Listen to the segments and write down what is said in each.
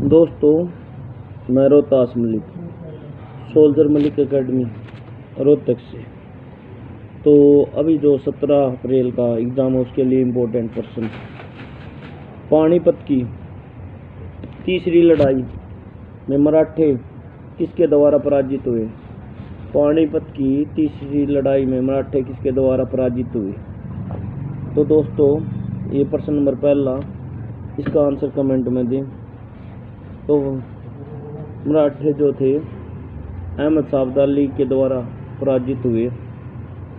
दोस्तों, मैं Rohtas Malik, soldier Malik academy Rohtak से। तो अभी जो 17 अप्रैल का एग्ज़ाम है उसके लिए इम्पोर्टेंट क्वेश्चन। पानीपत की तीसरी लड़ाई में मराठे किसके द्वारा पराजित हुए? पानीपत की तीसरी लड़ाई में मराठे किसके द्वारा पराजित हुए? तो दोस्तों, ये प्रश्न नंबर पहला, इसका आंसर कमेंट में दें। तो मराठे जो थे अहमद शाह अब्दाली के द्वारा पराजित हुए।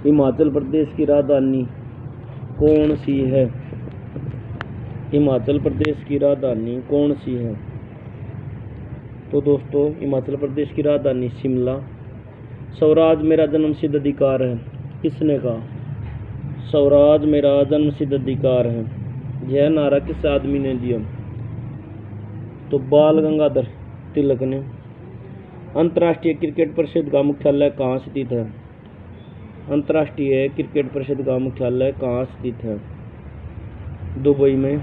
हिमाचल प्रदेश की राजधानी कौन सी है? हिमाचल प्रदेश की राजधानी कौन सी है? तो दोस्तों, हिमाचल प्रदेश की राजधानी शिमला। स्वराज मेरा जन्मसिद्ध अधिकार है, किसने कहा? स्वराज मेरा जन्मसिद्ध अधिकार है, यह नारा किस आदमी ने दिया? तो बाल गंगाधर तिलक ने। अंतर्राष्ट्रीय क्रिकेट परिषद का मुख्यालय कहाँ स्थित है? अंतर्राष्ट्रीय क्रिकेट परिषद का मुख्यालय कहाँ स्थित है? दुबई में।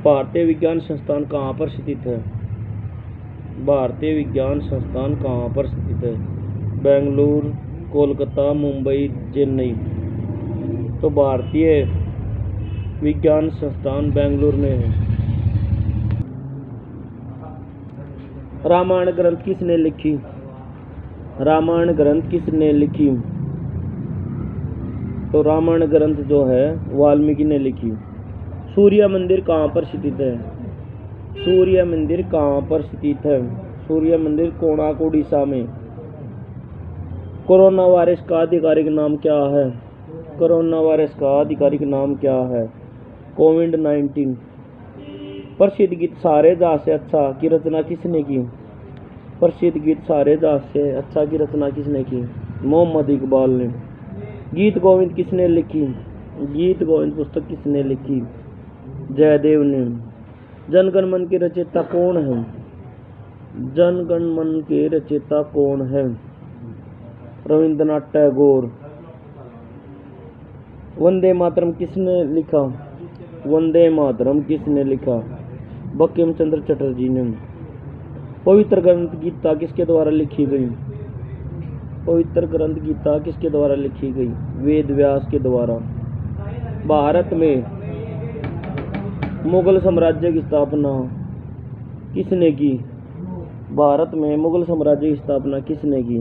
भारतीय विज्ञान संस्थान कहाँ पर स्थित है? भारतीय विज्ञान संस्थान कहाँ पर स्थित है? बेंगलुरु, कोलकाता, मुंबई, चेन्नई। तो भारतीय विज्ञान संस्थान बेंगलुरु में है। रामायण ग्रंथ किसने लिखी? रामायण ग्रंथ किसने लिखी? तो रामायण ग्रंथ जो है वाल्मीकि ने लिखी। सूर्य मंदिर कहाँ पर स्थित है? सूर्य मंदिर कहाँ पर स्थित है? सूर्य मंदिर कोणार्क, उड़ीसा में। कोरोना वायरस का आधिकारिक नाम क्या है? कोरोना वायरस का आधिकारिक नाम क्या है? कोविड-19। प्रसिद्ध गीत सारे जहां से अच्छा की रचना किसने की? प्रसिद्ध गीत सारे जहां से अच्छा की रचना किसने की? मोहम्मद इकबाल ने। गीत गोविंद किसने लिखी? गीत गोविंद पुस्तक किसने लिखी? जयदेव ने। जनगण मन के रचयिता कौन है? जनगण मन के रचयिता कौन है? रविंद्रनाथ टैगोर। वंदे मातरम किसने लिखा? वंदे मातरम किसने लिखा? बंकिम चंद्र चटर्जी ने। पवित्र ग्रंथ गीता किसके द्वारा लिखी गई? पवित्र ग्रंथ गीता किसके द्वारा लिखी गई? वेद व्यास के द्वारा। भारत में मुगल साम्राज्य की स्थापना किसने की? भारत में मुगल साम्राज्य की स्थापना किसने की?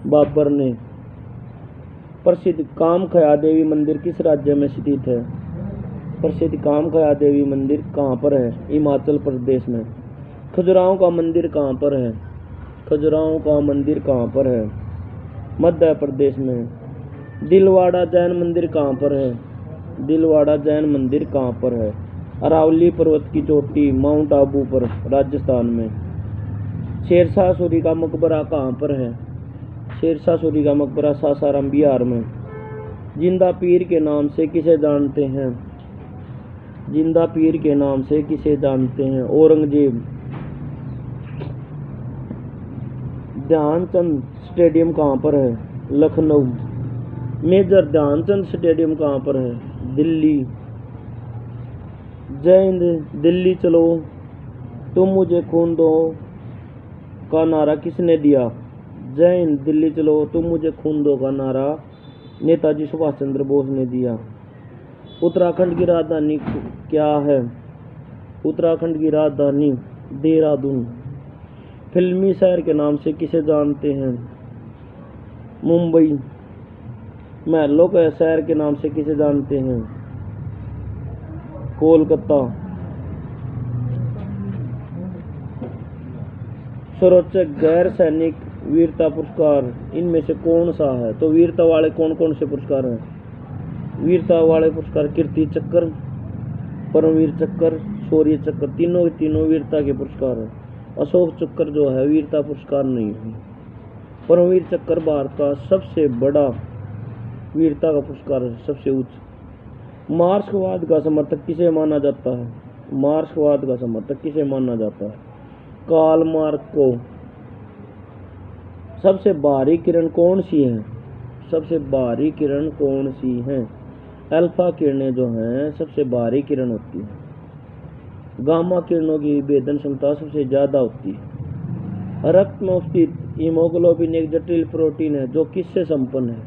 बाबर ने। प्रसिद्ध कामख्या देवी मंदिर किस राज्य में स्थित है? प्रसिद्ध कामख्या देवी मंदिर कहाँ पर है? हिमाचल प्रदेश में। खजुराहो का मंदिर कहाँ पर है? खजुराहो का मंदिर कहाँ पर है? मध्य प्रदेश में। दिलवाड़ा जैन मंदिर कहाँ पर है? दिलवाड़ा जैन मंदिर कहाँ पर है? अरावली पर्वत की चोटी माउंट आबू पर, राजस्थान में। शेरशाह सूरी का मकबरा कहाँ पर है? शेरशाह सूरी का मकबरा सासाराम, बिहार में। जिंदा पीर के नाम से किसे जानते हैं? जिंदा पीर के नाम से किसे जानते हैं? औरंगजेब। ध्यानचंद स्टेडियम कहाँ पर है? लखनऊ। मेजर ध्यानचंद स्टेडियम कहाँ पर है? दिल्ली। जय हिंद दिल्ली चलो तुम मुझे खून दो का नारा किसने दिया? जय हिंद दिल्ली चलो तुम मुझे खून दो का नारा नेताजी सुभाष चंद्र बोस ने दिया। उत्तराखंड की राजधानी क्या है? उत्तराखंड की राजधानी देहरादून। फिल्मी शहर के नाम से किसे जानते हैं? मुंबई। महलों के शहर के नाम से किसे जानते हैं? कोलकाता। सर्वोच्च गैर सैनिक वीरता पुरस्कार इनमें से कौन सा है? तो वीरता वाले कौन कौन से पुरस्कार हैं? वीरता वाले पुरस्कार कीर्ति चक्र, परमवीर चक्र, शौर्य चक्र, तीनों वीरता के पुरस्कार हैं। अशोक चक्र जो है वीरता पुरस्कार नहीं है। परमवीर चक्र भारत का सबसे बड़ा वीरता का पुरस्कार है, सबसे उच्च। मार्क्सवाद का समर्थक किसे माना जाता है? मार्क्सवाद का समर्थक किसे माना जाता है? कार्ल मार्क्स को। सबसे बाहरी किरण कौन सी है? सबसे बाहरी किरण कौन सी है? अल्फा किरणें जो हैं सबसे बाहरी किरण होती है। गामा किरणों की विभेदन क्षमता सबसे ज़्यादा होती है। रक्त में उपस्थित हीमोग्लोबिन एक जटिल प्रोटीन है जो किससे संपन्न है?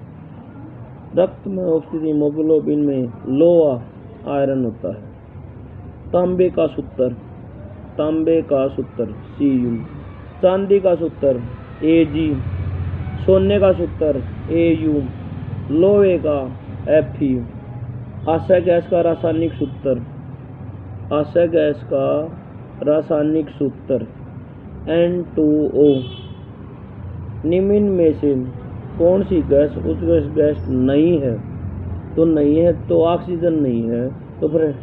रक्त में उपस्थित हीमोग्लोबिन में लोहा आयरन होता है। तांबे का सूत्र Cu, चांदी का सूत्र Ag, सोने का सूत्र Au, लोहे का Fe, आशय गैस का रासायनिक सूत्र N2O। निम्न में से कौन सी गैस उत्कृष्ट गैस नहीं है? तो ऑक्सीजन नहीं है, तो फिर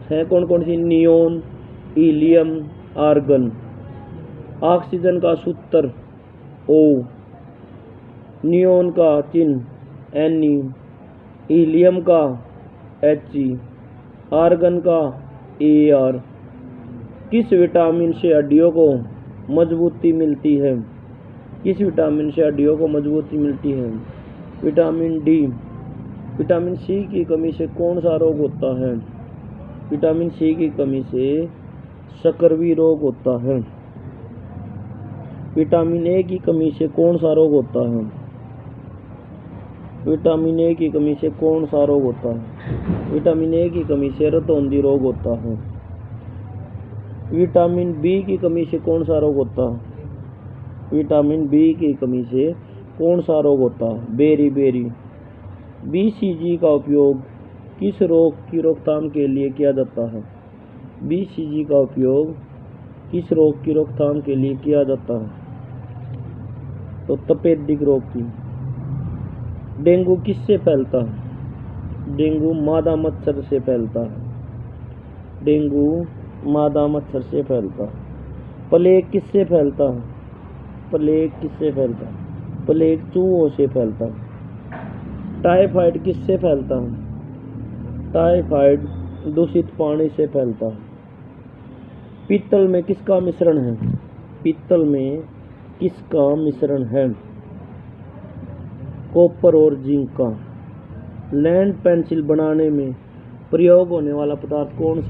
है कौन सी? Neon, helium, argon. ऑक्सीजन का सूत्र O, नियोन का चिन्ह Ne, हीलियम का He, आर्गन का Ar। किस विटामिन से हड्डियों को मजबूती मिलती है? Vitamin D. विटामिन सी की कमी से कौन सा रोग होता है? विटामिन सी की कमी से सकरवी रोग होता है। विटामिन ए की कमी से कौन सा रोग होता है? विटामिन ए की कमी से रतौंधी रोग होता है। विटामिन बी की कमी से कौन सा रोग होता है? बेरी। BCG का उपयोग किस रोग की रोकथाम के लिए किया जाता है? तो तपेदिक रोग की। डेंगू किससे फैलता है? डेंगू मादा मच्छर से फैलता है। प्लेग किससे फैलता है? प्लेग चूहों से फैलता है। टाइफाइड किससे फैलता है? टाइफाइड दूषित पानी से फैलता है। पीतल में किसका मिश्रण है? कॉपर और जिंक का। लैंड पेंसिल बनाने में प्रयोग होने वाला पदार्थ कौन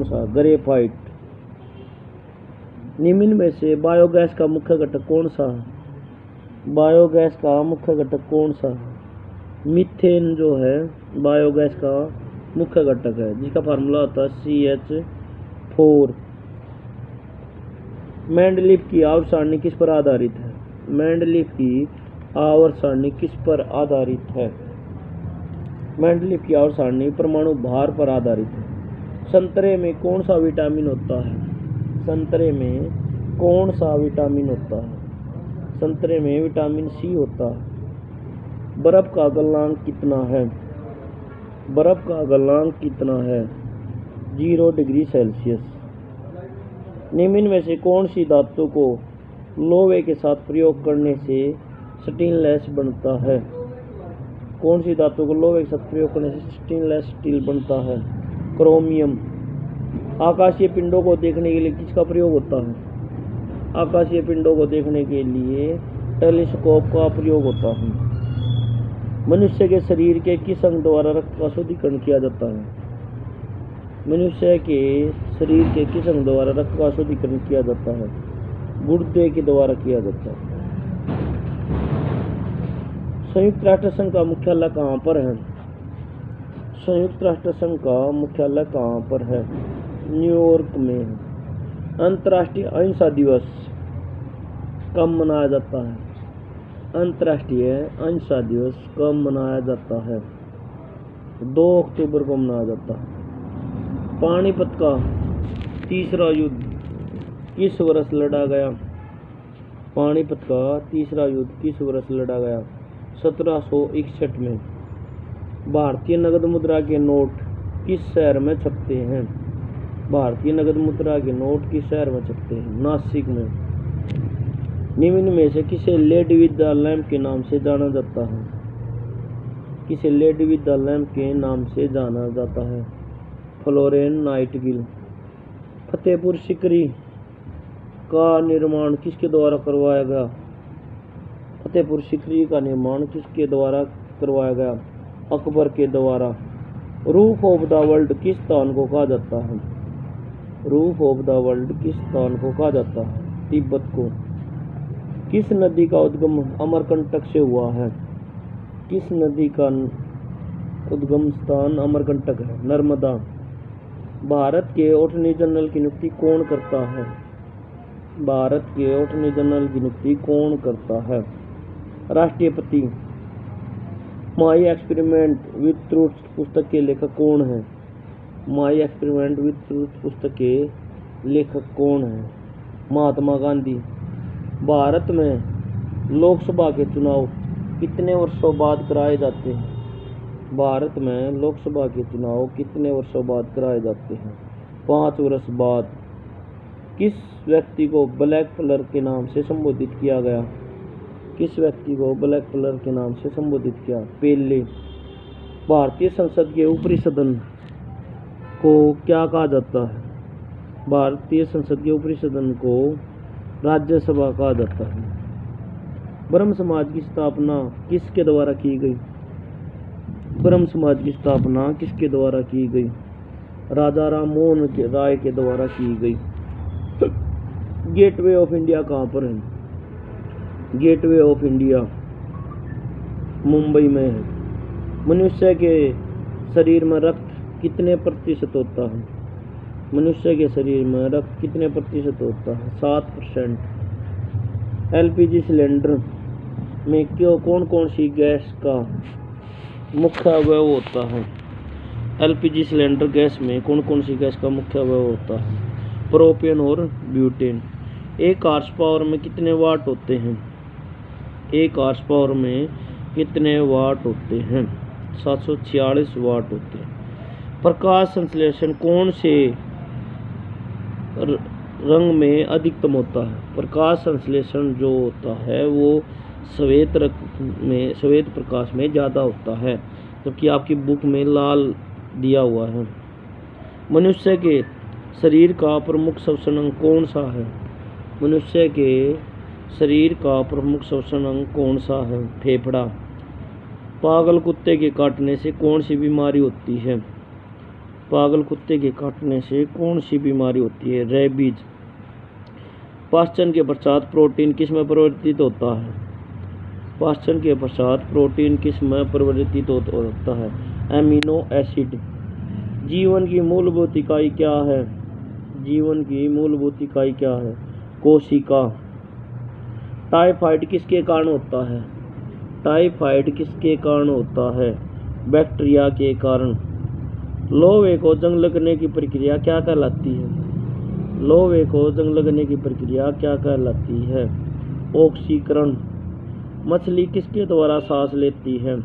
सा है? ग्रेफाइट। निम्न में से बायोगैस का मुख्य घटक कौन सा है? मीथेन जो है बायोगैस का मुख्य घटक है, जिसका फार्मूला होता है CH4। मेंडलीफ की आवर्त सारणी किस पर आधारित है? परमाणु भार पर आधारित है। संतरे में कौन सा विटामिन होता है? विटामिन सी होता है। बर्फ का गलनांक कितना है? 0 डिग्री सेल्सियस। निम्न में से कौन सी धातु को लोहे के साथ प्रयोग करने से स्टेनलेस स्टील बनता है? क्रोमियम। आकाशीय पिंडों को देखने के लिए किसका प्रयोग होता है? टेलीस्कोप का प्रयोग होता है। मनुष्य के शरीर के किस अंग द्वारा रक्त का शुद्धिकरण किया जाता है? गुर्दे के द्वारा किया जाता है। संयुक्त राष्ट्र संघ का मुख्यालय कहाँ पर है? न्यूयॉर्क में। अंतर्राष्ट्रीय अहिंसा दिवस कब मनाया जाता है? 2 अक्टूबर को मनाया जाता है। पानीपत का तीसरा युद्ध किस वर्ष लड़ा गया? 1761 में। भारतीय नगद मुद्रा के नोट किस शहर में छपते हैं? नासिक में। निम्न में से किसे लेडी विद द लैम्प के नाम से जाना जाता है? Florence Nightingale. फतेहपुर सीकरी का निर्माण किसके द्वारा करवाया गया? अकबर के द्वारा। रूफ ऑफ द वर्ल्ड किस स्थान को कहा जाता है? रूफ ऑफ द वर्ल्ड किस स्थान को कहा जाता है? तिब्बत को। किस नदी का उद्गम अमरकंटक से हुआ है? किस नदी का उद्गम स्थान अमरकंटक है? नर्मदा। भारत के अटॉर्नी जनरल की नियुक्ति कौन करता है? भारत के अटॉर्नी जनरल की नियुक्ति कौन करता है? राष्ट्रपति। माई एक्सपेरिमेंट विथ ट्रूथ पुस्तक के लेखक कौन है? माई एक्सपेरिमेंट विथ ट्रूथ पुस्तक के लेखक कौन है? महात्मा गांधी। भारत में लोकसभा के चुनाव कितने वर्षों बाद कराए जाते हैं? भारत में लोकसभा के चुनाव कितने वर्षों बाद कराए जाते हैं? 5 वर्ष बाद। किस व्यक्ति को ब्लैक कलर के नाम से संबोधित किया गया? किस व्यक्ति को ब्लैक कलर के नाम से संबोधित किया? पेले। भारतीय संसद के ऊपरी सदन को क्या कहा जाता है? भारतीय संसद के ऊपरी सदन को राज्यसभा कहा जाता है। ब्रह्म समाज की स्थापना किसके द्वारा की गई? ब्रह्म समाज की स्थापना किसके द्वारा की गई? राजा राम मोहन राय के द्वारा की गई। गेटवे ऑफ इंडिया कहाँ पर है? गेटवे ऑफ इंडिया मुंबई में है। मनुष्य के शरीर में रक्त कितने प्रतिशत होता है? मनुष्य के शरीर में रक्त कितने प्रतिशत होता है? 7%। एलपीजी सिलेंडर में कौन कौन सी गैस का मुख्य अवयव होता है? एलपीजी सिलेंडर गैस में कौन कौन सी गैस का मुख्य अवयव होता है? प्रोपेन और ब्यूटेन। एक हॉर्स पावर में कितने वाट होते हैं? एक हॉर्स पावर में कितने वाट होते हैं? 746 वाट होते हैं। प्रकाश संश्लेषण कौन से रंग में अधिकतम होता है? प्रकाश संश्लेषण जो होता है वो श्वेत प्रकाश में ज़्यादा होता है, जबकि आपकी बुक में लाल दिया हुआ है। मनुष्य के शरीर का प्रमुख श्वसन अंग कौन सा है? मनुष्य के शरीर का प्रमुख श्वसन अंग कौन सा है? फेफड़ा। पागल कुत्ते के काटने से कौन सी बीमारी होती है? पागल कुत्ते के काटने से कौन सी बीमारी होती है? रेबीज। पाचन के पश्चात प्रोटीन किस में परिवर्तित होता है? पाचन के पश्चात प्रोटीन किस में परिवर्तित होता है? Amino acid. जीवन की मूलभूत इकाई क्या है? जीवन की मूलभूत इकाई क्या है? कोशिका। टाइफाइड किसके कारण होता है? टाइफाइड किसके कारण होता है? बैक्टीरिया के कारण। लोहे को जंग लगने की प्रक्रिया क्या कहलाती है? लोहे को जंग लगने की प्रक्रिया क्या कहलाती है? ऑक्सीकरण। मछली किसके द्वारा सांस लेती है?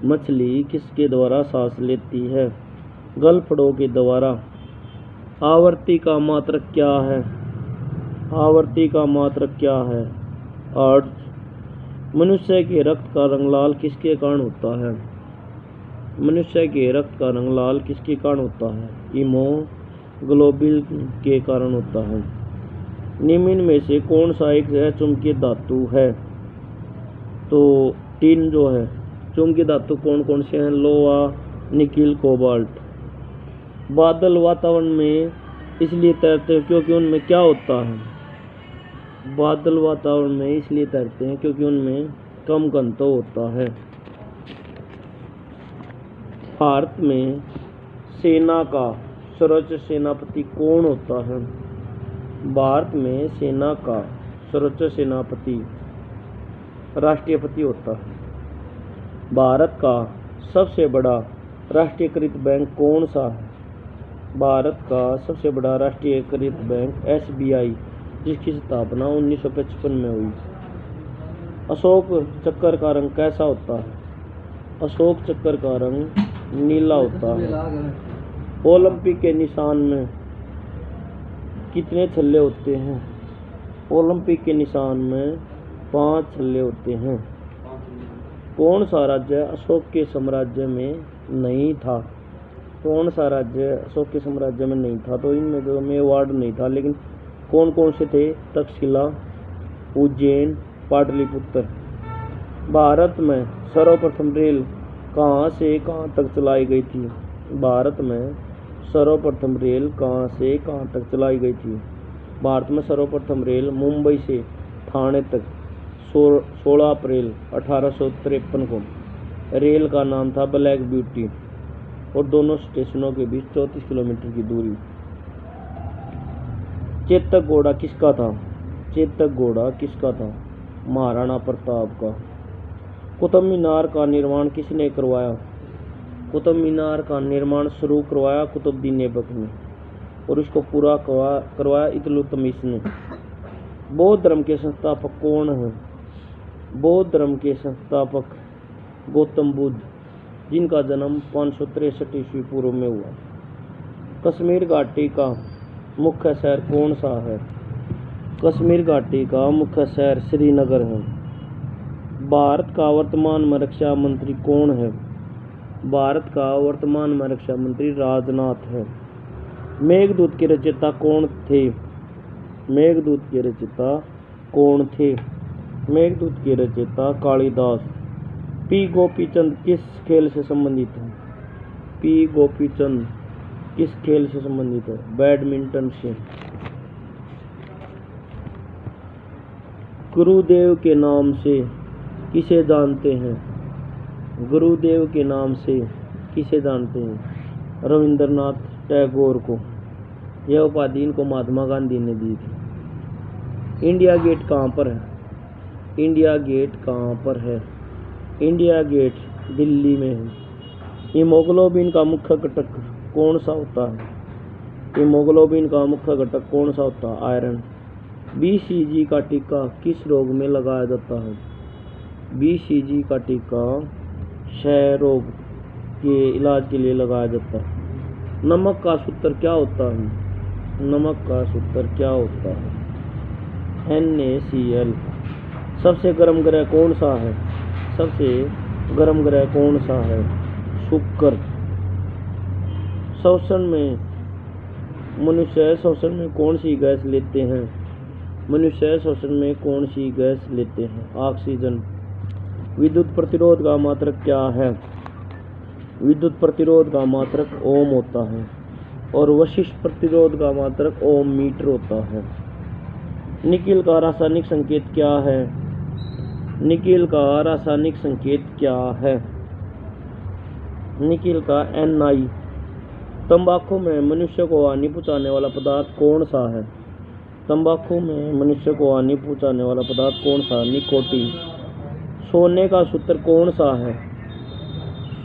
मछली किसके द्वारा सांस लेती है? गलफड़ों के द्वारा। आवर्ती का मात्रक क्या है? आवर्ती का मात्रक क्या है? अर्थ। मनुष्य के रक्त का रंग लाल किसके कारण होता है? मनुष्य के रक्त का रंग लाल किसके कारण होता है? हीमोग्लोबिन के कारण होता है। निम्न में से कौन सा एक चुंबकीय धातु है? तो टिन जो है। चुंबकीय धातु कौन कौन से हैं? लोहा, निकिल, कोबाल्ट। बादल वातावरण में इसलिए तैरते हैं क्योंकि उनमें क्या होता है? बादल वातावरण में इसलिए तैरते हैं क्योंकि उनमें कम घनत्व होता है। भारत में सेना का सर्वोच्च सेनापति कौन होता है? भारत में सेना का सर्वोच्च सेनापति राष्ट्रपति होता है। भारत का सबसे बड़ा राष्ट्रीयकृत बैंक कौन सा है? भारत का सबसे बड़ा राष्ट्रीयकृत बैंक SBI, जिसकी स्थापना 1955 में हुई। अशोक चक्र का रंग कैसा होता है? अशोक चक्र का रंग नीला होता है। ओलंपिक के निशान में कितने छल्ले होते हैं? ओलंपिक के निशान में 5 छल्ले होते हैं। कौन सा राज्य अशोक के साम्राज्य में नहीं था? कौन सा राज्य अशोक के साम्राज्य में नहीं था? तो इनमें जो मेवाड़ नहीं था, लेकिन कौन कौन से थे? तक्षशिला, उज्जैन, पाटलिपुत्र। भारत में सर्वप्रथम रेल कहाँ से कहाँ तक चलाई गई थी? भारत में सर्वप्रथम रेल कहाँ से कहाँ तक चलाई गई थी? भारत में सर्वप्रथम रेल मुंबई से ठाणे तक 16 अप्रैल 1853 को। रेल का नाम था ब्लैक ब्यूटी और दोनों स्टेशनों के बीच 34 किलोमीटर की दूरी। चेतक घोड़ा किसका था? चेतक घोड़ा किसका था? महाराणा प्रताप का। कुतुब मीनार का निर्माण किसने करवाया? कुतुब मीनार का निर्माण शुरू करवाया कुतुबुद्दीन ऐबक ने और इसको पूरा करवाया इल्तुतमिश ने। बौद्ध धर्म के संस्थापक कौन हैं? बौद्ध धर्म के संस्थापक गौतम बुद्ध, जिनका जन्म 563 ईस्वी पूर्व में हुआ। कश्मीर घाटी का मुख्य शहर कौन सा है? कश्मीर घाटी का मुख्य शहर श्रीनगर है। भारत का वर्तमान में रक्षा मंत्री कौन है? भारत का वर्तमान में रक्षा मंत्री राजनाथ है। मेघदूत के रचयिता कौन थे? मेघदूत के रचयिता कौन थे? मेघदूत के रचयिता कालिदास। पी गोपीचंद किस खेल से संबंधित है? पी गोपीचंद किस खेल से संबंधित है? बैडमिंटन से। गुरुदेव के नाम से किसे जानते हैं? गुरुदेव के नाम से किसे जानते हैं? रविंद्रनाथ टैगोर को। यह उपाधि इनको महात्मा गांधी ने दी थी। इंडिया गेट कहाँ पर है? इंडिया गेट कहाँ पर है? इंडिया गेट दिल्ली में है। हीमोग्लोबिन का मुख्य घटक कौन सा होता है? हीमोग्लोबिन का मुख्य घटक कौन सा होता है? आयरन। BCG का टीका किस रोग में लगाया जाता है? BCG का टीका क्षय रोग के इलाज के लिए लगाया जाता है। नमक का सूत्र क्या होता है? नमक का सूत्र क्या होता है? NaCl। सबसे गर्म ग्रह कौन सा है? सबसे गर्म ग्रह कौन सा है? शुक्र। श्वसन में मनुष्य श्वसन में कौन सी गैस लेते हैं? मनुष्य श्वसन में कौन सी गैस लेते हैं? ऑक्सीजन। विद्युत प्रतिरोध का मात्रक क्या है? विद्युत प्रतिरोध का मात्रक ओम होता है और वशिष्ठ प्रतिरोध का मात्रक ओम मीटर होता है। निकिल का रासायनिक संकेत क्या है? निकिल का रासायनिक संकेत क्या है? निकिल का Ni। तंबाकू में मनुष्य को हानि पहुंचाने वाला पदार्थ कौन सा है? तंबाकू में मनुष्य को हानि पहुंचाने वाला पदार्थ कौन सा है? निकोटीन। सोने का सूत्र कौन सा है?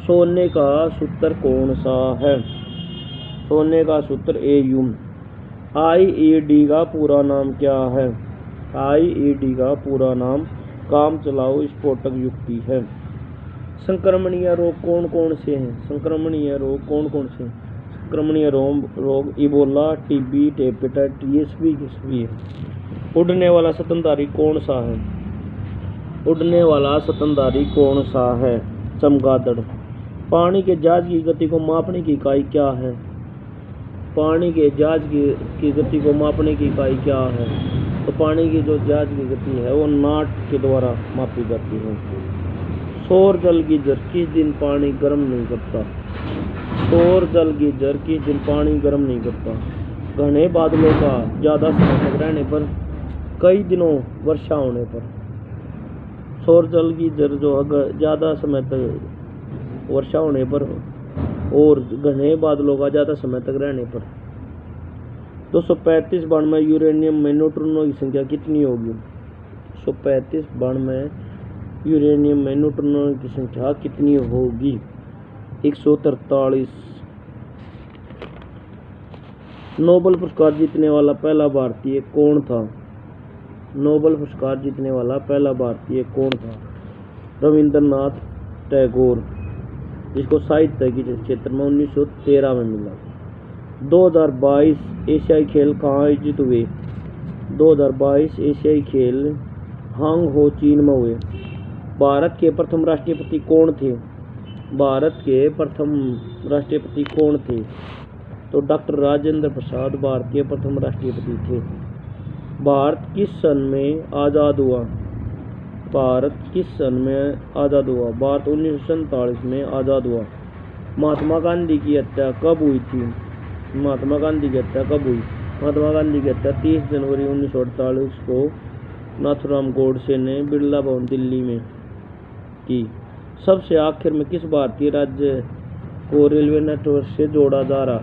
सोने का सूत्र कौन सा है? सोने का सूत्र Au। IED का पूरा नाम क्या है? IED का पूरा नाम काम चलाऊ स्फोटक युक्ति है। संक्रमणीय रोग कौन कौन से हैं? संक्रमणीय रोग कौन कौन से हैं? संक्रमणीय रोग इबोला, TB, हेपेटाइटिस बी है। उड़ने वाला स्तनधारी कौन सा है? उड़ने वाला स्तनधारी कौन सा है? चमगादड़। पानी के जहाज की गति को मापने की इकाई क्या है? पानी के जहाज की गति को मापने की इकाई क्या है? तो पानी की जो जहाज की गति है वो नाट के द्वारा मापी जाती है। सौर जल गीजर किस दिन पानी गर्म नहीं करता? सौर जल गीजर किस दिन पानी गर्म नहीं करता? घने बादलों का ज़्यादा समय तक रहने पर, कई दिनों वर्षा होने पर। सौर जल गीजर जो अगर ज़्यादा समय तक वर्षा होने पर और घने बादलों का ज़्यादा समय तक रहने पर। 235 बाण में यूरेनियम में न्यूट्रॉनों की संख्या कितनी होगी? 235 बाण में यूरेनियम में न्यूट्रॉनों की संख्या कितनी होगी? 143। नोबेल पुरस्कार जीतने वाला पहला भारतीय कौन था? नोबेल पुरस्कार जीतने वाला पहला भारतीय कौन था? रविंद्रनाथ टैगोर, जिसको साहित्य के क्षेत्र में 1913 में मिला। 2022 एशियाई खेल कहाँ आयोजित हुए? 2022 एशियाई खेल हांग हो चीन में हुए। भारत के प्रथम राष्ट्रपति कौन थे? भारत के प्रथम राष्ट्रपति कौन थे? तो डॉक्टर राजेंद्र प्रसाद भारत के प्रथम राष्ट्रपति थे। भारत किस सन में आज़ाद हुआ? भारत किस सन में आज़ाद हुआ? भारत 1947 में आज़ाद हुआ। महात्मा गांधी की हत्या कब हुई थी? महात्मा गांधी की हत्या कब हुई? महात्मा गांधी की हत्या 30 जनवरी 1948 को नाथूराम गोडसे ने बिरला भवन दिल्ली में की। सबसे आखिर में किस भारतीय राज्य को रेलवे नेटवर्क से जोड़ा जा रहा?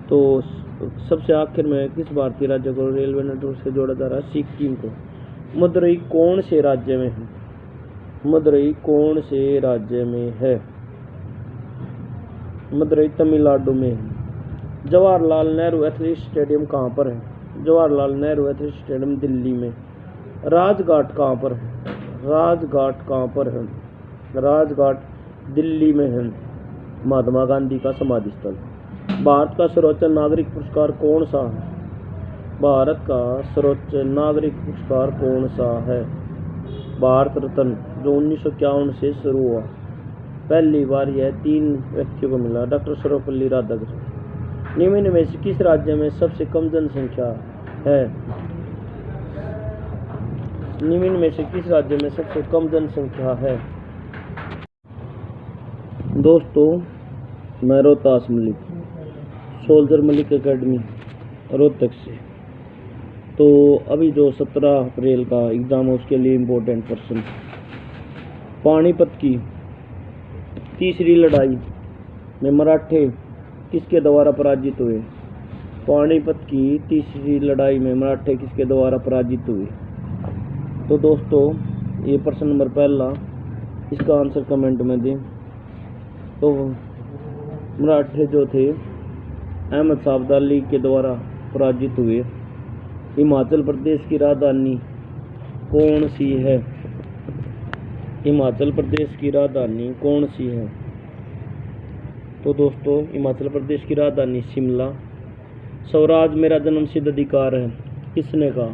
तो सबसे आखिर में किस भारतीय राज्य को रेलवे नेटवर्क से जोड़ा जा रहा है? सिक्किम को। मदुरई कौन से राज्य में है? मदुरई कौन से राज्य में है? मदुरई तमिलनाडु में है। जवाहरलाल नेहरू एथलेटिक्स स्टेडियम कहाँ पर है? जवाहरलाल नेहरू एथलेटिक्स स्टेडियम दिल्ली में। राजघाट कहाँ पर है? राजघाट कहाँ पर है? राजघाट दिल्ली में है। महात्मा गांधी का समाधि स्थल। भारत का सर्वोच्च नागरिक पुरस्कार कौन सा है? भारत का सर्वोच्च नागरिक पुरस्कार कौन सा है? भारत रत्न, जो 1951 से शुरू हुआ। पहली बार यह 3 व्यक्तियों को मिला। डॉक्टर सर्वपल्ली राधाकृष्णन। निम्न में से किस राज्य में सबसे कम जनसंख्या है? निम्न में से किस राज्य में सबसे कम जनसंख्या है? दोस्तों, मैं रोहतास मलिक, सोल्जर मलिक एकेडमी रोहतक से। तो अभी जो 17 अप्रैल का एग्ज़ाम है उसके लिए इम्पोर्टेंट क्वेश्चन। पानीपत की तीसरी लड़ाई में मराठे किसके द्वारा पराजित हुए? पानीपत की तीसरी लड़ाई में मराठे किसके द्वारा पराजित हुए? तो दोस्तों, ये प्रश्न नंबर पहला, इसका आंसर कमेंट में दें। तो मराठे जो थे अहमद शाह अब्दाली के द्वारा पराजित हुए। हिमाचल प्रदेश की राजधानी कौन सी है? हिमाचल प्रदेश की राजधानी कौन सी है? तो दोस्तों, हिमाचल प्रदेश की राजधानी शिमला। स्वराज मेरा जन्मसिद्ध अधिकार है, किसने कहा?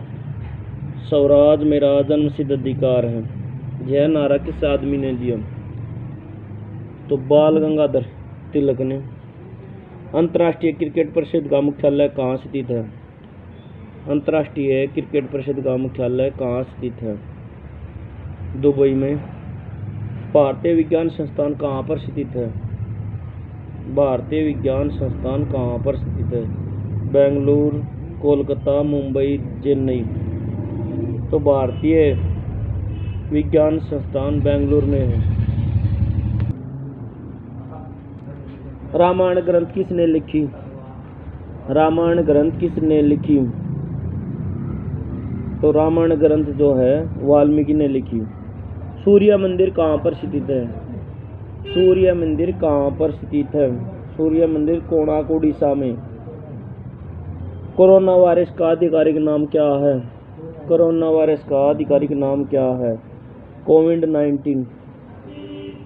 स्वराज मेरा जन्मसिद्ध अधिकार है, यह नारा किस आदमी ने दिया? तो बाल गंगाधर तिलक ने। अंतर्राष्ट्रीय क्रिकेट परिषद का मुख्यालय कहाँ स्थित है? अंतर्राष्ट्रीय क्रिकेट परिषद का मुख्यालय कहाँ स्थित है? दुबई में। भारतीय विज्ञान संस्थान कहाँ पर स्थित है? भारतीय विज्ञान संस्थान कहाँ पर स्थित है? बेंगलुरु, कोलकाता, मुंबई, चेन्नई। तो भारतीय विज्ञान संस्थान बेंगलुरु में है। रामायण ग्रंथ किसने लिखी? रामायण ग्रंथ किसने लिखी? तो रामायण ग्रंथ जो है वाल्मीकि ने लिखी। सूर्य मंदिर कहाँ पर स्थित है? सूर्य मंदिर कहाँ पर स्थित है? सूर्य मंदिर कोणार्क, उड़ीसा में। कोरोना वायरस का आधिकारिक नाम क्या है? कोरोना वायरस का आधिकारिक नाम क्या है? कोविड-19।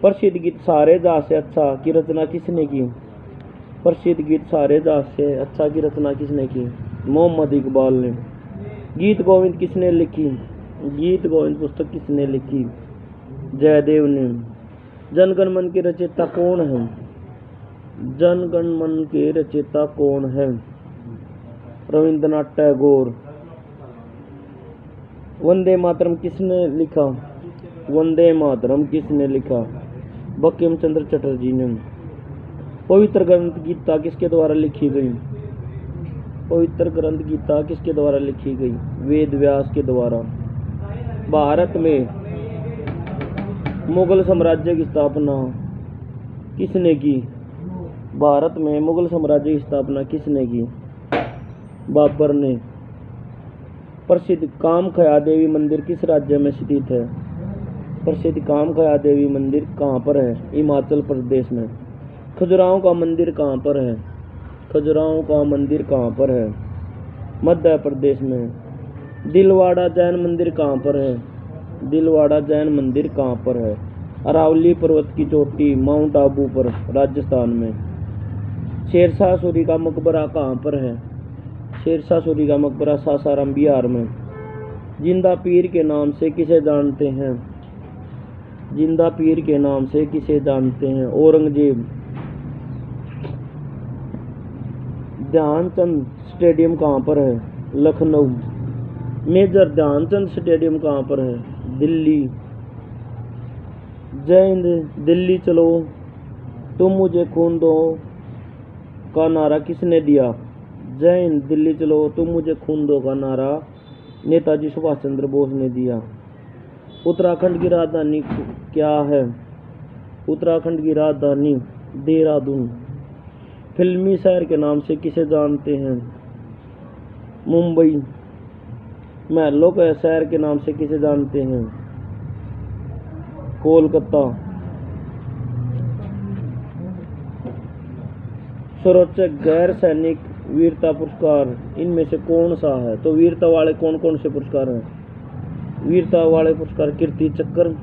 प्रसिद्ध गीत सारे जहां से अच्छा की रचना किसने की? प्रसिद्ध गीत सारे जहां से अच्छा की रचना किसने की? मोहम्मद इकबाल ने। गीत गोविंद किसने लिखी? गीत गोविंद पुस्तक किसने लिखी? जयदेव ने। जनगण मन के रचयिता कौन है? जनगण मन के रचयिता कौन है? रविंद्रनाथ टैगोर। वंदे मातरम किसने लिखा? वंदे मातरम किसने लिखा? बंकिम चंद्र चटर्जी ने। पवित्र ग्रंथ गीता किसके द्वारा लिखी गई? पवित्र ग्रंथ गीता किसके द्वारा लिखी गई? वेद व्यास के द्वारा। भारत में मुगल साम्राज्य की स्थापना किसने की? भारत में मुगल साम्राज्य की स्थापना किसने की? बाबर ने। प्रसिद्ध कामख्या देवी मंदिर किस राज्य में स्थित है? प्रसिद्ध कामख्या देवी मंदिर कहाँ पर है? हिमाचल प्रदेश में। खजुराहो का मंदिर कहाँ पर है? खजुराहो का मंदिर कहाँ पर है? मध्य प्रदेश में। दिलवाड़ा जैन मंदिर कहाँ पर है? दिलवाड़ा जैन मंदिर कहाँ पर है? अरावली पर्वत की चोटी माउंट आबू पर, राजस्थान में। शेरशाह सूरी का मकबरा कहाँ पर है? शेरशाह सूरी का मकबरा सासाराम, बिहार में। जिंदा पीर के नाम से किसे जानते हैं? जिंदा पीर के नाम से किसे जानते हैं? औरंगजेब। ध्यानचंद स्टेडियम कहाँ पर है? लखनऊ। मेजर ध्यानचंद स्टेडियम कहाँ पर है? दिल्ली। जय हिंद दिल्ली चलो तुम मुझे खून दो का नारा किसने दिया? जय हिंद दिल्ली चलो तुम मुझे खून दो का नारा नेताजी सुभाष चंद्र बोस ने दिया। उत्तराखंड की राजधानी क्या है? उत्तराखंड की राजधानी देहरादून। फिल्मी शहर के नाम से किसे जानते हैं? मुंबई। महलों के शहर के नाम से किसे जानते हैं? कोलकाता। सर्वोच्च गैर सैनिक वीरता पुरस्कार इनमें से कौन सा है? तो वीरता वाले कौन कौन से पुरस्कार हैं? वीरता वाले पुरस्कार कीर्ति चक्र,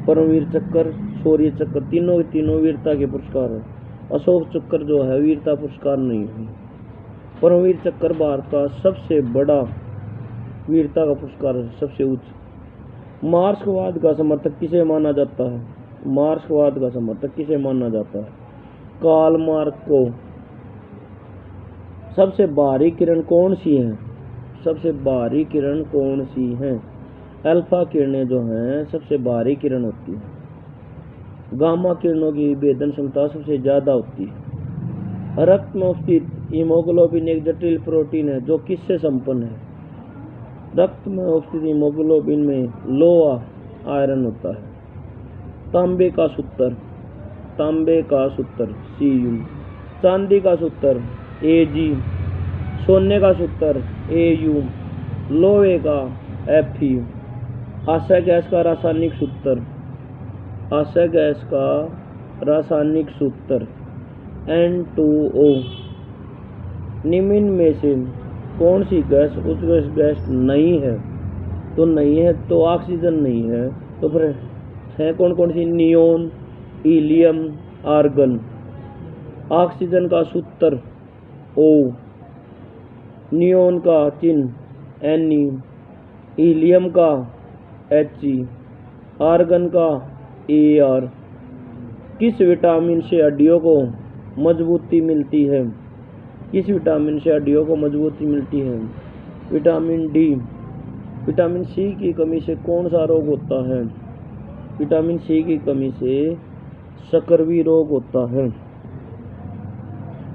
परमवीर चक्र, शौर्य चक्र, तीनों वीरता के पुरस्कार हैं। अशोक चक्र जो है वीरता पुरस्कार नहीं है। परमवीर चक्र भारत का सबसे बड़ा वीरता का पुरस्कार है, सबसे उच्च। मार्क्सवाद का समर्थक किसे माना जाता है? मार्क्सवाद का समर्थक किसे माना जाता है? कार्ल मार्क्स को। सबसे बाहरी किरण कौन सी है? सबसे बाहरी किरण कौन सी है? अल्फा किरणें जो हैं सबसे बाहरी किरण होती है। गामा किरणों की भेदन क्षमता सबसे ज्यादा होती है। रक्त में उपस्थित हीमोग्लोबिन एक जटिल प्रोटीन है जो किससे संपन्न है? रक्त में उपस्थित हीमोग्लोबिन में लोहा आयरन होता है। तांबे का सूत्र Cu। चांदी का सूत्र Ag। सोने का सूत्र Au। लोहे का Fe। आशय गैस का रासायनिक सूत्र N2O। निम्न में से कौन सी गैस उत्कृष्ट गैस नहीं है? तो ऑक्सीजन नहीं है, तो फिर है कौन सी? Neon, helium, argon. ऑक्सीजन का सूत्र O, नियोन का चिन्ह Ne, हीलियम का He, आर्गन का Ar। किस विटामिन से हड्डियों को मजबूती मिलती है? किस विटामिन से हड्डियों को मजबूती मिलती है? Vitamin D. विटामिन सी की कमी से कौन सा रोग होता है? विटामिन सी की कमी से शकरवी रोग होता है।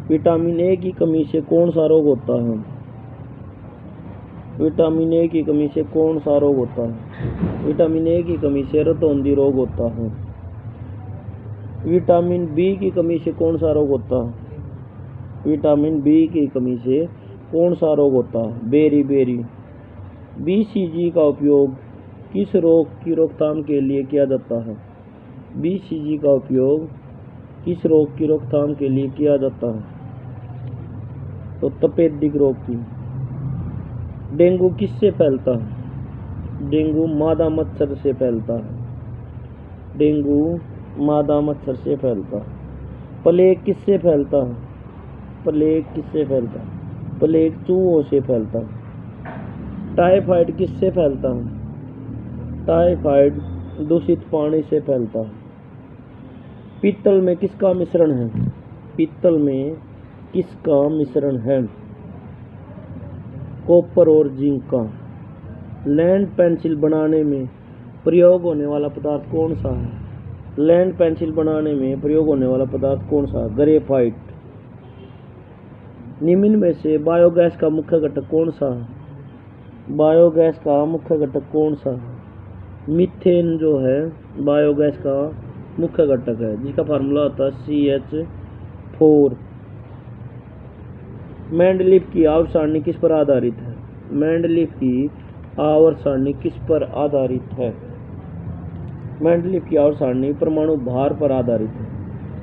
विटामिन ए की कमी से कौन सा रोग होता है? विटामिन ए की कमी से कौन सा रोग होता है? विटामिन ए की कमी से रतौंधी रोग होता है। विटामिन बी की कमी से कौन सा रोग होता है? विटामिन बी की कमी से कौन सा रोग होता है? बेरी। बीसीजी का उपयोग किस रोग की रोकथाम के लिए किया जाता है? बीसीजी का उपयोग किस रोग की रोकथाम के लिए किया जाता है? तो तपेदिक रोग की। डेंगू किससे फैलता है? डेंगू मादा मच्छर से फैलता है। डेंगू मादा मच्छर से फैलता है। प्लेग किससे फैलता है? प्लेग किससे फैलता है? प्लेग चूहों से फैलता है। टाइफाइड किससे फैलता है? टाइफाइड दूषित पानी से फैलता है। पीतल में किसका मिश्रण है? पीतल में किसका मिश्रण है? कॉपर और जिंक का। लैंड पेंसिल बनाने में प्रयोग होने वाला पदार्थ कौन सा है? लैंड पेंसिल बनाने में प्रयोग होने वाला पदार्थ कौन सा है? ग्रेफाइट। निम्न में से बायोगैस का मुख्य घटक कौन सा है? बायोगैस का मुख्य घटक कौन सा है? मीथेन जो है बायोगैस का मुख्य घटक है, जिसका फार्मूला होता है CH4। मेंडलीफ की आवर्त सारणी किस पर आधारित है? मेंडलीफ की आवर्त सारणी किस पर आधारित है? मेंडलीफ की आवर्त सारणी परमाणु भार पर आधारित है।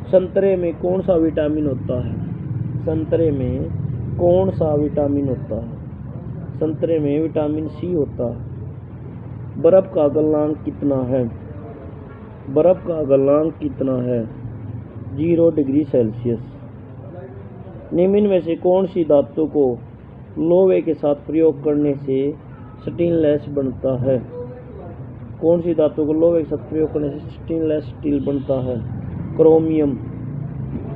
संतरे में कौन सा विटामिन होता है? संतरे में कौन सा विटामिन होता है? संतरे में विटामिन सी होता है। बर्फ का गलनांक कितना है? बर्फ का गलनांक कितना है? 0 डिग्री सेल्सियस। निम्न में से कौन सी धातु को लोहे के साथ प्रयोग करने से स्टेनलेस बनता है? कौन सी धातु को लोहे के साथ प्रयोग करने से स्टेनलेस स्टील बनता है? क्रोमियम।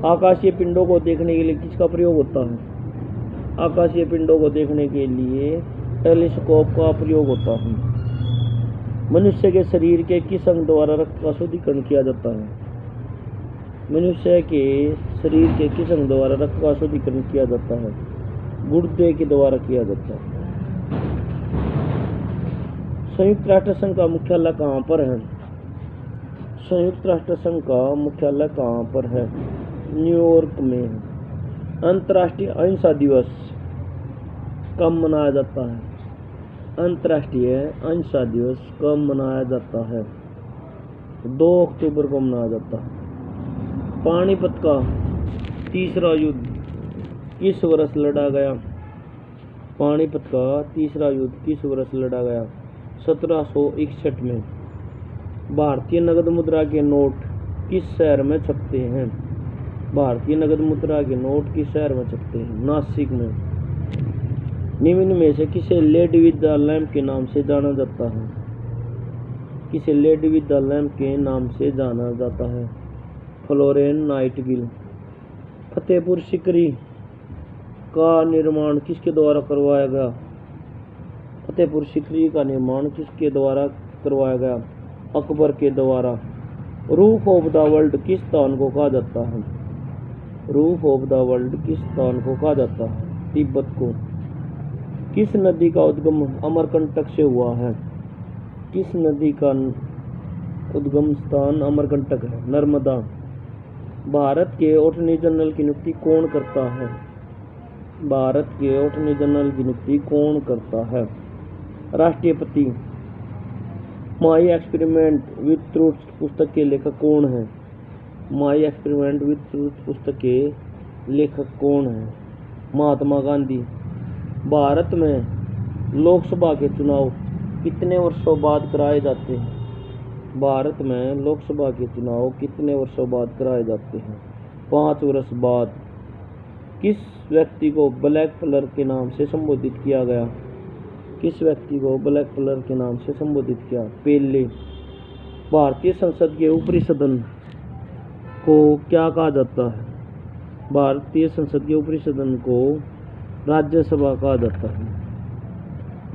आकाशीय पिंडों को देखने के लिए किसका प्रयोग होता है? आकाशीय पिंडों को देखने के लिए टेलीस्कोप का प्रयोग होता है। मनुष्य के शरीर के किस अंग द्वारा रक्त का शुद्धिकरण किया जाता है? मनुष्य के शरीर के किस अंग द्वारा रक्त का शुद्धिकरण किया जाता है? गुर्दे के द्वारा किया जाता है। संयुक्त राष्ट्र संघ का मुख्यालय कहाँ पर है? संयुक्त राष्ट्र संघ का मुख्यालय कहाँ पर है? न्यूयॉर्क में है। अंतर्राष्ट्रीय अहिंसा दिवस कब मनाया जाता है? अंतर्राष्ट्रीय अहिंसा दिवस कब मनाया जाता है? 2 अक्टूबर को मनाया जाता है। पानीपत का तीसरा युद्ध किस वर्ष लड़ा गया? पानीपत का तीसरा युद्ध किस वर्ष लड़ा गया? 1761 में। भारतीय नगद मुद्रा के नोट किस शहर में छपते हैं? भारतीय नगद मुद्रा के नोट किस शहर में छपते हैं? नासिक में। निम्न में से किसे लेडी विद द लैम्प के नाम से जाना जाता है? किसे लेडी विद द लैम्प के नाम से जाना जाता है? Florence Nightingale. फतेहपुर सीकरी का निर्माण किसके द्वारा करवाया गया? फतेहपुर सीकरी का निर्माण किसके द्वारा करवाया गया? अकबर के द्वारा। रूफ ऑफ द वर्ल्ड किस स्थान को कहा जाता है? रूफ ऑफ द वर्ल्ड किस स्थान को कहा जाता है? तिब्बत को। किस नदी का उद्गम अमरकंटक से हुआ है? किस नदी का उद्गम स्थान अमरकंटक है? नर्मदा। भारत के अटॉर्नी जनरल की नियुक्ति कौन करता है? भारत के अटॉर्नी जनरल की नियुक्ति कौन करता है? राष्ट्रपति। माई एक्सपेरिमेंट विथ ट्रूथ पुस्तक के लेखक कौन है? माई एक्सपेरिमेंट विथ ट्रूथ पुस्तक के लेखक कौन है? महात्मा गांधी। भारत में लोकसभा के चुनाव कितने वर्षों बाद कराए जाते हैं? भारत में लोकसभा के चुनाव कितने वर्षों बाद कराए जाते हैं? 5 वर्ष बाद। किस व्यक्ति को ब्लैक कलर के नाम से संबोधित किया गया? किस व्यक्ति को ब्लैक कलर के नाम से संबोधित किया? पेले। भारतीय संसद के ऊपरी सदन को क्या कहा जाता है? भारतीय संसद के ऊपरी सदन को राज्यसभा कहा जाता है।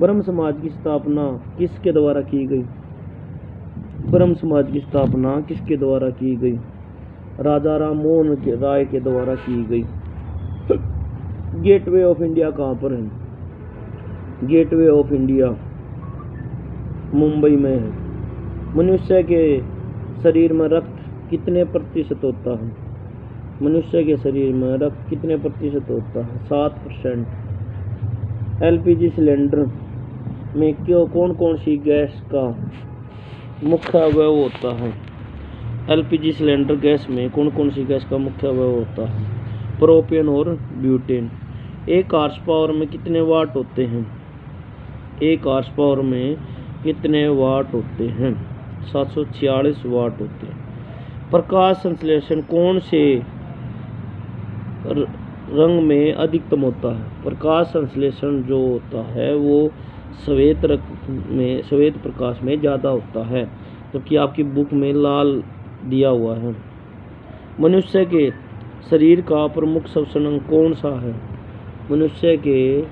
ब्रह्म समाज की स्थापना किसके द्वारा की गई? ब्रह्म समाज की स्थापना किसके द्वारा की गई? राजा राम मोहन राय के द्वारा की गई। गेटवे ऑफ इंडिया कहाँ पर है? गेटवे ऑफ इंडिया मुंबई में है। मनुष्य के शरीर में रक्त कितने प्रतिशत होता है? मनुष्य के शरीर में रक्त कितने प्रतिशत होता है? 7%। एलपीजी सिलेंडर में कौन कौन सी गैस का मुख्य अवयव होता है? एलपीजी सिलेंडर गैस में कौन कौन सी गैस का मुख्य अवयव होता है? प्रोपेन और ब्यूटेन। एक हॉर्स पावर में कितने वाट होते हैं? एक हॉर्स पावर में कितने वाट होते हैं? 746 वाट होते हैं। प्रकाश संश्लेषण कौन से रंग में अधिकतम होता है? प्रकाश संश्लेषण जो होता है वो श्वेत प्रकाश में ज़्यादा होता है, जबकि आपकी बुक में लाल दिया हुआ है। मनुष्य के शरीर का प्रमुख श्वसन अंग कौन सा है? मनुष्य के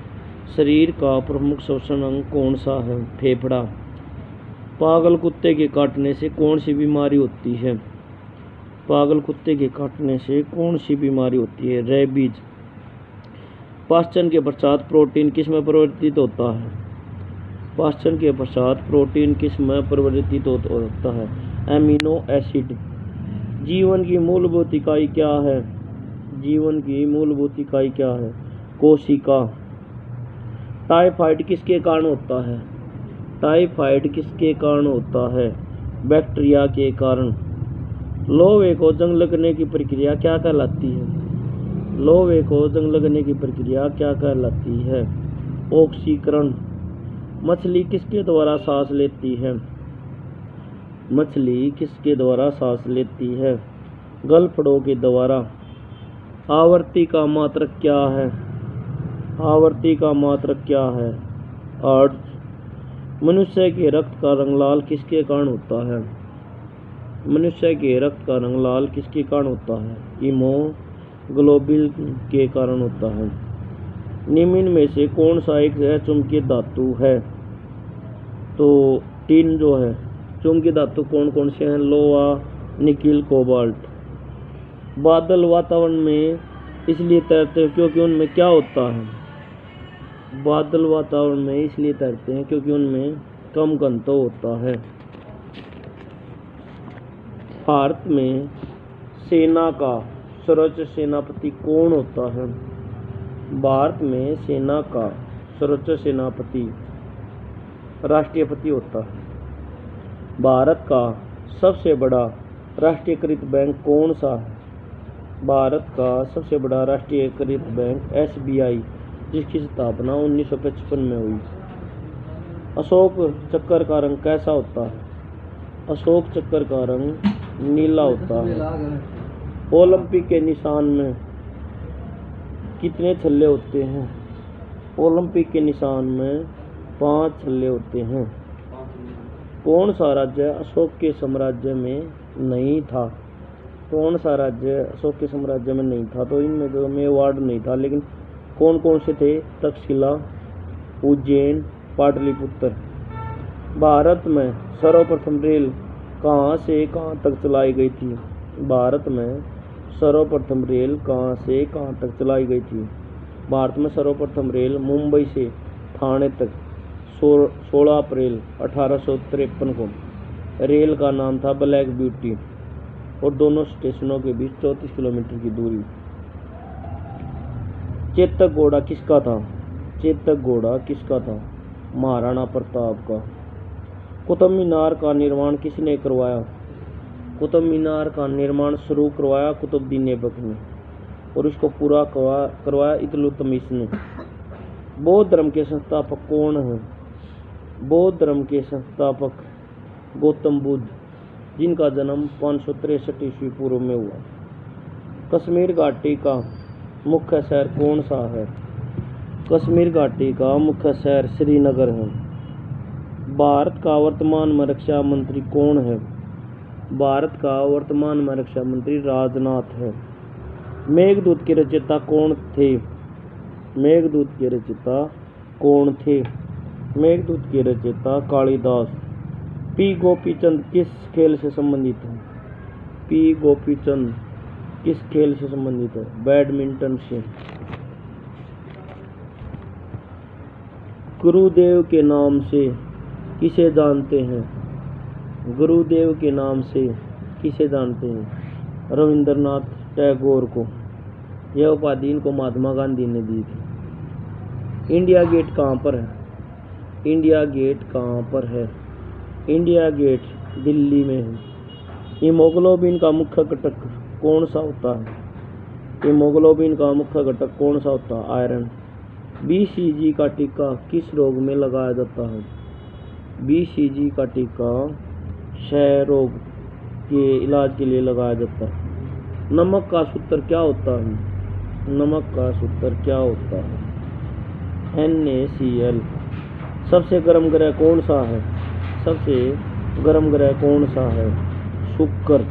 शरीर का प्रमुख श्वसन अंग कौन सा है? फेफड़ा। पागल कुत्ते के काटने से कौन सी बीमारी होती है? पागल कुत्ते के काटने से कौन सी बीमारी होती है? रेबीज। पाचन के पश्चात प्रोटीन किस में परिवर्तित होता है? पाचन के पश्चात प्रोटीन किस में परिवर्तित होता है? Amino acid. जीवन की मूलभूत इकाई क्या है? जीवन की मूलभूत इकाई क्या है? कोशिका। टाइफाइड किसके कारण होता है? टाइफाइड किसके कारण होता है? बैक्टीरिया के कारण। लोहे को जंग लगने की प्रक्रिया क्या कहलाती है? लोहे को जंग लगने की प्रक्रिया क्या कहलाती है? ऑक्सीकरण। मछली किसके द्वारा सांस लेती है? मछली किसके द्वारा सांस लेती है? गलफड़ों के द्वारा। आवर्ती का मात्रक क्या है? आवर्ती का मात्रक क्या है? हर्ट्ज। मनुष्य के रक्त का रंग लाल किसके कारण होता है? मनुष्य के रक्त का रंग लाल किसके कारण होता है? हीमोग्लोबिन के कारण होता है। निम्न में से कौन सा एक चुंबकीय धातु है? तो टीन जो है, चुंबकीय धातु कौन कौन से हैं? लोहा, निकिल, कोबाल्ट। बादल वातावरण में इसलिए तैरते हैं क्योंकि उनमें क्या होता है? बादल वातावरण में इसलिए तैरते हैं क्योंकि उनमें कम घनत्व होता है। भारत में सेना का सर्वोच्च सेनापति कौन होता है? भारत में सेना का सर्वोच्च सेनापति राष्ट्रपति होता है। भारत का सबसे बड़ा राष्ट्रीयकृत बैंक कौन सा है? भारत का सबसे बड़ा राष्ट्रीयकृत बैंक SBI, जिसकी स्थापना 1955 में हुई। अशोक चक्र का रंग कैसा होता है? अशोक चक्र का रंग नीला होता है। ओलंपिक के निशान में कितने छल्ले होते हैं? ओलंपिक के निशान में 5 छल्ले होते हैं। कौन सा राज्य अशोक के साम्राज्य में नहीं था? कौन सा राज्य अशोक के साम्राज्य में नहीं था? तो इनमें जो मेवाड़ नहीं था, लेकिन कौन कौन से थे? तक्षशिला, उज्जैन, पाटलिपुत्र। भारत में सर्वप्रथम रेल कहाँ से कहाँ तक चलाई गई थी? भारत में सर्वप्रथम रेल कहाँ से कहाँ तक चलाई गई थी? भारत में सर्वप्रथम रेल मुंबई से ठाणे तक 16 अप्रैल 1853 को। रेल का नाम था ब्लैक ब्यूटी और दोनों स्टेशनों के बीच 34 किलोमीटर की दूरी। चेतक घोड़ा किसका था? चेतक घोड़ा किसका था? महाराणा प्रताप का। कुतुब मीनार का निर्माण किसने करवाया? कुतुब मीनार का निर्माण शुरू करवाया कुतुबुद्दीन ऐबक ने और इसको पूरा करवाया इल्तुतमिश ने। बौद्ध धर्म के संस्थापक कौन हैं? बौद्ध धर्म के संस्थापक गौतम बुद्ध, जिनका जन्म 563 ईस्वी पूर्व में हुआ। कश्मीर घाटी का मुख्य शहर कौन सा है? कश्मीर घाटी का मुख्य शहर श्रीनगर है। भारत का वर्तमान में रक्षा मंत्री कौन है? भारत का वर्तमान में रक्षा मंत्री राजनाथ है। मेघदूत के रचयिता कौन थे? मेघदूत के रचयिता कौन थे? मेघदूत के रचयिता कालिदास। पी गोपीचंद किस खेल से संबंधित है? पी गोपीचंद किस खेल से संबंधित है? बैडमिंटन से। गुरुदेव के नाम से किसे जानते हैं? गुरुदेव के नाम से किसे जानते हैं? रविंद्रनाथ टैगोर को। यह उपाधि इनको महात्मा गांधी ने दी थी। इंडिया गेट कहाँ पर है? इंडिया गेट कहाँ पर है? इंडिया गेट दिल्ली में है। हीमोग्लोबिन का मुख्य घटक कौन सा होता है? हीमोग्लोबिन का मुख्य घटक कौन सा होता है? आयरन। BCG का टीका किस रोग में लगाया जाता है? BCG का टीका क्षय रोग के इलाज के लिए लगाया जाता है। नमक का सूत्र क्या होता है? नमक का सूत्र क्या होता है? NaCl। सबसे गर्म ग्रह कौन सा है? सबसे गर्म ग्रह कौन सा है? शुक्र।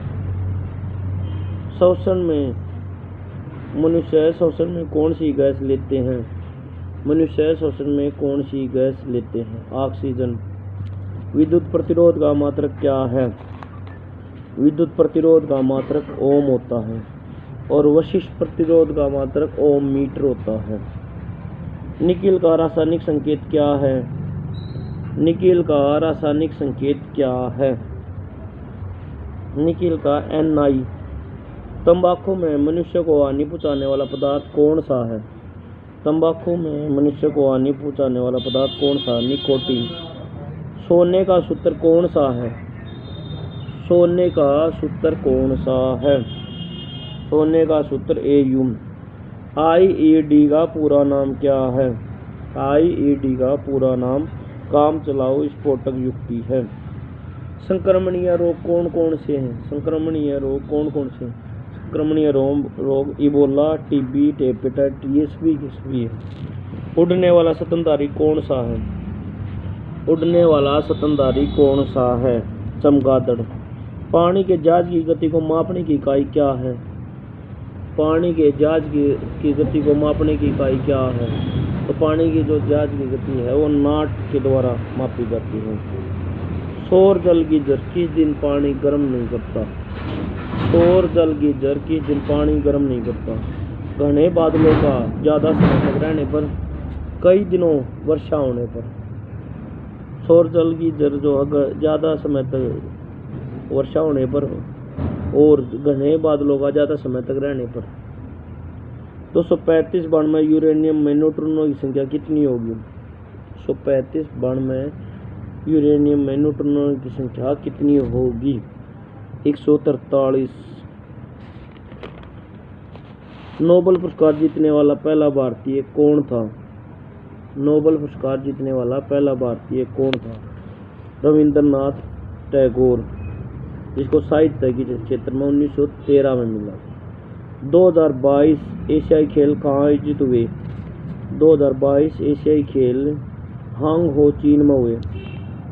श्वसन में मनुष्य श्वसन में कौन सी गैस लेते हैं? मनुष्य श्वसन में कौन सी गैस लेते हैं? ऑक्सीजन। विद्युत प्रतिरोध का मात्रक क्या है? विद्युत प्रतिरोध का मात्रक ओम होता है और वशिष्ठ प्रतिरोध का मात्रक ओम मीटर होता है। निकिल का रासायनिक संकेत क्या है? निकिल का रासायनिक संकेत क्या है? निकिल का Ni। तंबाकू में मनुष्य को हानि पहुंचाने वाला पदार्थ कौन सा है? तंबाकू में मनुष्य को हानि पहुंचाने वाला पदार्थ कौन सा? निकोटीन। सोने का सूत्र कौन सा है? सोने का सूत्र कौन सा है? सोने का सूत्र Au। IED का पूरा नाम क्या है? IED का पूरा नाम काम चलाऊ विस्फोटक युक्ति है। संक्रमणीय रोग कौन कौन से हैं? संक्रमणीय रोग कौन कौन से हैं? संक्रमणीय रोग इबोला, TB, हेपेटाइटिस B है। उड़ने वाला स्तनधारी कौन सा है? उड़ने वाला स्तनधारी कौन सा है? चमगादड़। पानी के जहाज की गति को मापने की इकाई क्या है? पानी के जहाज की गति को मापने की इकाई क्या है? तो पानी की जो जहाज की गति है वो नाट के द्वारा मापी जाती है। सौर जल गीजर किस दिन पानी गर्म नहीं करता? सौर जल गीजर किस दिन पानी गर्म नहीं करता? घने बादलों का ज़्यादा समय तक रहने पर, कई दिनों वर्षा होने पर। सौर जल गीजर जो अगर ज़्यादा समय तक वर्षा होने पर और घने बादलों का ज़्यादा समय तक रहने पर। 235 बाण में यूरेनियम में न्यूट्रॉनों की संख्या कितनी होगी? 235 बाण में यूरेनियम में न्यूट्रॉनों की संख्या कितनी होगी? 143। नोबेल पुरस्कार जीतने वाला पहला भारतीय कौन था? नोबेल पुरस्कार जीतने वाला पहला भारतीय कौन था? रविंद्रनाथ टैगोर, जिसको साहित्य के क्षेत्र में 1913 में मिला। 2022 एशियाई खेल कहाँ आयोजित हुए? 2022 एशियाई खेल हांग हो चीन में हुए।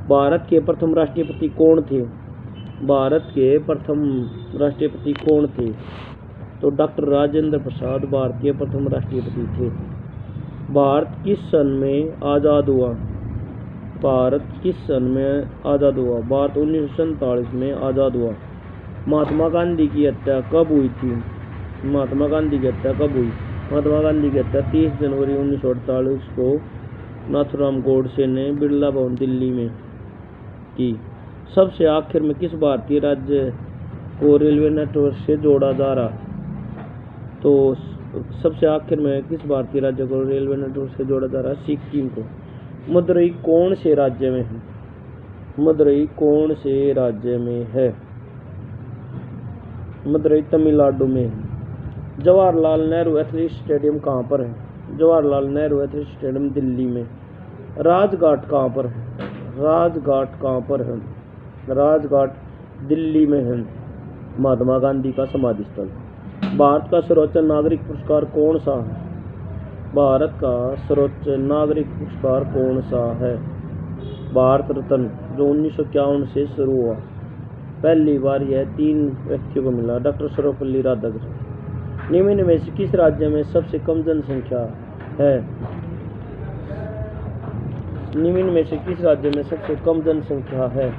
भारत के प्रथम राष्ट्रपति कौन थे? भारत के प्रथम राष्ट्रपति कौन थे? तो डॉक्टर राजेंद्र प्रसाद भारतीय प्रथम राष्ट्रपति थे। भारत किस सन में आज़ाद हुआ? भारत किस सन में आज़ाद हुआ? भारत 1947 में आज़ाद हुआ। महात्मा गांधी की हत्या कब हुई थी? महात्मा गांधी की हत्या कब हुई? महात्मा गांधी की हत्या 30 जनवरी 1948 को नाथूराम गोडसे ने बिरला भवन दिल्ली में की। सबसे आखिर में किस भारतीय राज्य को रेलवे नेटवर्क से जोड़ा जा रहा? तो सबसे आखिर में किस भारतीय राज्य को रेलवे नेटवर्क से जोड़ा जा रहा है? सिक्किम को। मदुरई कौन से राज्य में है? मदुरई कौन से राज्य में है? मदुरई तमिलनाडु में है। जवाहरलाल नेहरू एथलेटिक्स स्टेडियम कहाँ पर है? जवाहरलाल नेहरू एथलेटिक्स स्टेडियम दिल्ली में। राजघाट कहाँ पर है? राजघाट कहाँ पर है? राजघाट दिल्ली में है, महात्मा गांधी का समाधि स्थल। भारत का सर्वोच्च नागरिक पुरस्कार कौन सा है? भारत का सर्वोच्च नागरिक पुरस्कार कौन सा है? भारत रत्न, जो 1951 से शुरू हुआ। पहली बार यह 3 व्यक्तियों को मिला। डॉक्टर सर्वपल्ली राधाकृष्णन। निम्न में से किस राज्य में सबसे कम जनसंख्या है? निम्न में से किस राज्य में सबसे कम जनसंख्या है?